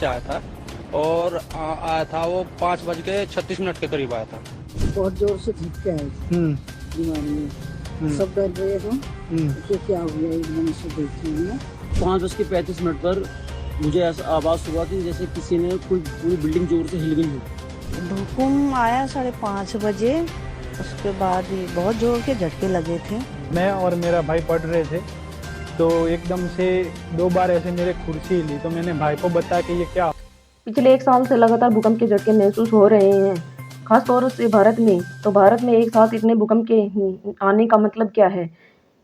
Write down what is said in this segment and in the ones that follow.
से आया था और आया था वो 5:36 के करीब आया था। बहुत जोर से झटके आए थे हम्म दिमाग में। हम्म सब डर रहे थे हम्म कि क्या हो गया, एकदम से देखते हैं 5:35 पर मुझे ऐसा आवाज़ हुआ कि जैसे किसी ने कोई पूरी बिल्डिंग जोर से हिल गई हो। भूकंप आया 5:30 बजे। उसके बाद ही बहुत जोर के झटके लगे थे। मैं और मेरा भाई पढ़ रहे थे तो एकदम से 2 बार ऐसे मेरे कुर्सी हिली तो मैंने भाई को बताया कि ये क्या। पिछले 1 साल से लगातार भूकंप के झटके महसूस हो रहे हैं, खास तौर से भारत में। तो भारत में एक साथ इतने भूकंप के आने का मतलब क्या है?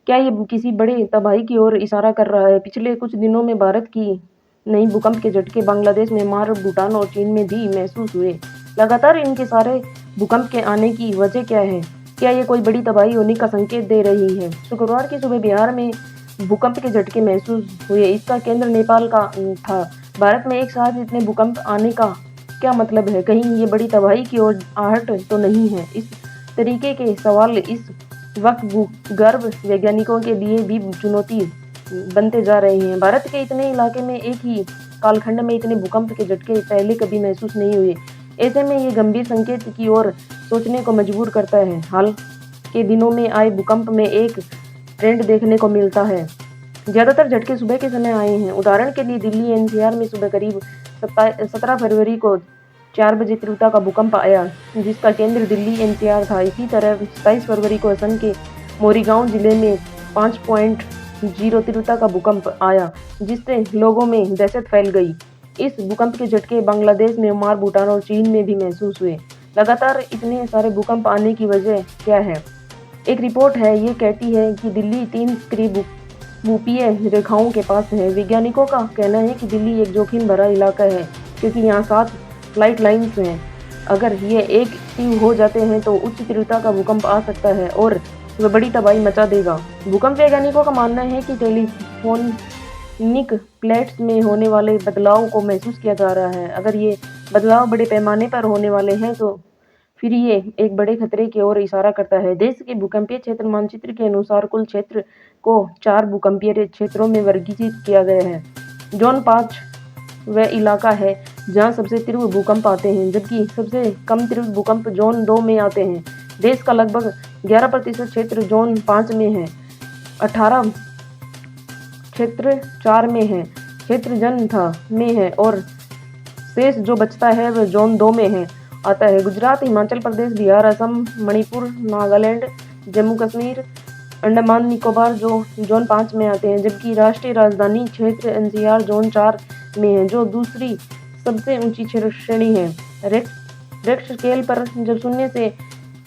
क्या ये किसी बड़े तबाही की ओर इशारा कर रहा है? पिछले कुछ दिनों में भारत की नई भूकंप के झटके बांग्लादेश, म्यांमार, भूटान और चीन में भी महसूस हुए। लगातार इनके सारे भूकंप के आने की वजह क्या है? क्या ये कोई बड़ी तबाही होने का संकेत दे रही है? शुक्रवार की सुबह बिहार में भूकंप के झटके महसूस हुए। इसका केंद्र नेपाल का था। भारत में एक साथ इतने भूकंप आने का क्या मतलब है? कहीं ये बड़ी तबाही की ओर आहट तो नहीं है? इस तरीके के सवाल इस वक्त भूगर्भ वैज्ञानिकों के लिए भी चुनौती बनते जा रहे हैं। भारत के इतने इलाके में एक ही कालखंड में इतने भूकंप के झटके पहले कभी महसूस नहीं हुए। ऐसे में ये गंभीर संकेत की ओर सोचने को मजबूर करता है। हाल के दिनों में आए भूकंप में एक ट्रेंड देखने को मिलता है। ज़्यादातर झटके सुबह के समय आए हैं। उदाहरण के लिए दिल्ली एनसीआर में सुबह करीब 17 फरवरी को 4 बजे तीव्रता का भूकंप आया, जिसका केंद्र दिल्ली एनसीआर था। इसी तरह 27 फरवरी को असम के मोरीगांव जिले में 5.0 तीव्रता का भूकंप आया, जिससे लोगों में दहशत फैल गई। इस भूकंप के झटके बांग्लादेश, म्यांमार, भूटान और चीन में भी महसूस हुए। लगातार इतने सारे भूकंप आने की वजह क्या है? एक रिपोर्ट है, ये कहती है कि दिल्ली 3 करीब भूपीय रेखाओं के पास है। वैज्ञानिकों का कहना है कि दिल्ली एक जोखिम भरा इलाका है, क्योंकि यहाँ 7 फ्लाइट लाइन्स हैं। अगर ये एक्टिव हो जाते हैं तो उच्च तीव्रता का भूकंप आ सकता है और वह बड़ी तबाही मचा देगा। भूकंप वैज्ञानिकों का मानना है कि टेक्टोनिक प्लेट्स में होने वाले बदलाव को महसूस किया जा रहा है। अगर ये बदलाव बड़े पैमाने पर होने वाले हैं तो फिर ये एक बड़े खतरे की ओर इशारा करता है। देश के भूकंपीय क्षेत्र मानचित्र के अनुसार कुल क्षेत्र को 4 भूकंपीय क्षेत्रों में वर्गीकृत किया गया है। जोन 5 वह इलाका है जहां सबसे तीव्र भूकंप आते हैं, जबकि सबसे कम तीव्र भूकंप जोन 2 में आते हैं। देश का लगभग 11% क्षेत्र जोन 5 में है, 18 क्षेत्र 4 में है, क्षेत्र जनता में है और शेष जो बचता है वह जोन 2 में है आता है। गुजरात, हिमाचल प्रदेश, बिहार, असम, मणिपुर, नागालैंड, जम्मू कश्मीर, अंडमान निकोबार जो जोन 5 में आते हैं, जबकि राष्ट्रीय राजधानी क्षेत्र एनसीआर जोन 4 में है, जो दूसरी सबसे ऊंची श्रेणी है। रेक्टर स्केल पर जब 0 से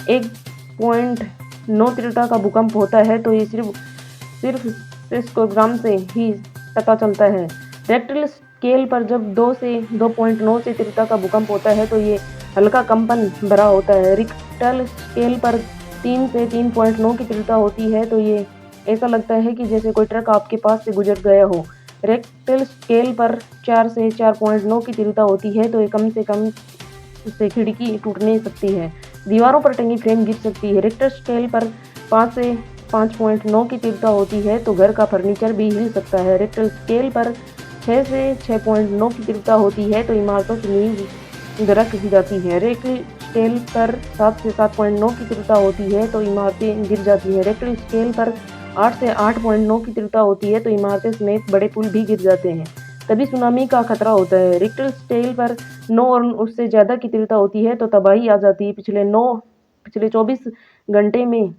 1.9 तीव्रता का भूकंप होता है तो ये सिर्फ सेस्मोग्राम से ही पता चलता है। रेक्टर स्केल पर जब 2 से 2.9 से तीव्रता का भूकंप होता है तो ये हल्का कंपन भरा होता है। रिक्टर स्केल पर 3 से 3.9 की तीव्रता होती है तो ये ऐसा लगता है कि जैसे कोई ट्रक आपके पास से गुजर गया हो। रेक्टर स्केल पर 4 से 4.9 की तीव्रता होती है तो ये कम से खिड़की टूट नहीं सकती है, दीवारों पर टंगी फ्रेम गिर सकती है। रेक्टर स्केल पर 5 से 5.9 की तीव्रता होती है तो घर का फर्नीचर भी हिल सकता है। रेक्टर स्केल पर 6 से 6.9 की तीव्रता होती है तो इमारतों की नींव दरक जाती है। रेक्टर स्केल पर 7 से 7.9 की तीव्रता होती है तो इमारतें गिर जाती हैं। रेक्टर स्केल पर 8 से 8.9 की तीव्रता होती है तो इमारतें समेत बड़े पुल भी गिर जाते हैं। तभी सुनामी का खतरा होता है। रिक्टर स्केल पर 9 और उससे ज़्यादा की तीव्रता होती है तो तबाही आ जाती है। पिछले 24 घंटे में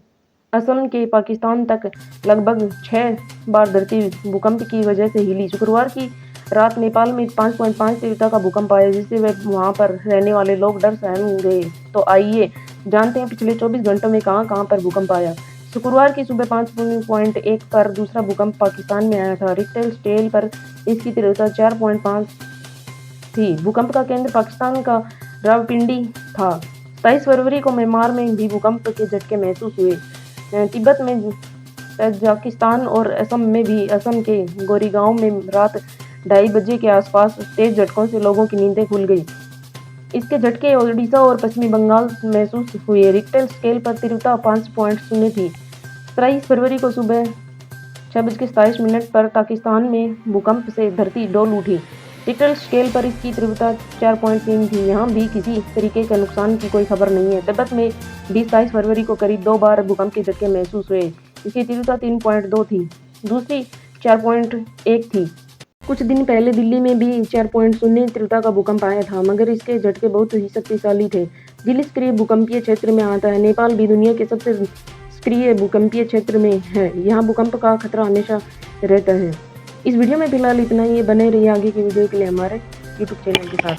असम के पाकिस्तान तक लगभग 6 बार धरती भूकंप की वजह से हिली। शुक्रवार की रात नेपाल में 5.5 तीव्रता का भूकंप आया, जिससे वह वहां पर रहने वाले लोग डर सहम गए। तो आइए जानते हैं पिछले 24 घंटों में कहां पर भूकंप आया। शुक्रवार की सुबह 5.1 पर दूसरा भूकंप पाकिस्तान में आया था। रिक्टर स्केल पर इसकी तीव्रता 4.5 थी। भूकंप का केंद्र पाकिस्तान का रावलपिंडी था। 27 फरवरी को म्यांमार में भी भूकंप के झटके महसूस हुए। तिब्बत में, तजाकिस्तान और असम में भी। असम के गोरीगांव में रात 2:30 बजे के आसपास तेज झटकों से लोगों की नींदें खुल गई। इसके झटके ओडिशा और पश्चिमी बंगाल महसूस हुए। रिक्टर स्केल पर तीव्रता 5.0 थी। 23 फरवरी को सुबह 6:27 पर पाकिस्तान में भूकंप से धरती डोल उठी। रिक्टर स्केल पर इसकी तीव्रता 4.3 थी। यहाँ भी किसी तरीके के नुकसान की कोई खबर नहीं है। तिब्बत में 20-22 फरवरी को करीब 2 बार भूकंप के झटके महसूस हुए। इसकी तीव्रता 3.2 थी, दूसरी 4.1 थी। कुछ दिन पहले दिल्ली में भी 4.0 तीव्रता का भूकंप आया था, मगर इसके झटके बहुत ही शक्तिशाली थे। दिल्ली सक्रिय भूकंपीय क्षेत्र में आता है। नेपाल भी दुनिया के सबसे सक्रिय भूकंपीय क्षेत्र में है। यहाँ भूकंप का खतरा हमेशा रहता है। इस वीडियो में फिलहाल इतना ही। बने रहिए आगे की वीडियो के लिए हमारे यूट्यूब चैनल के साथ।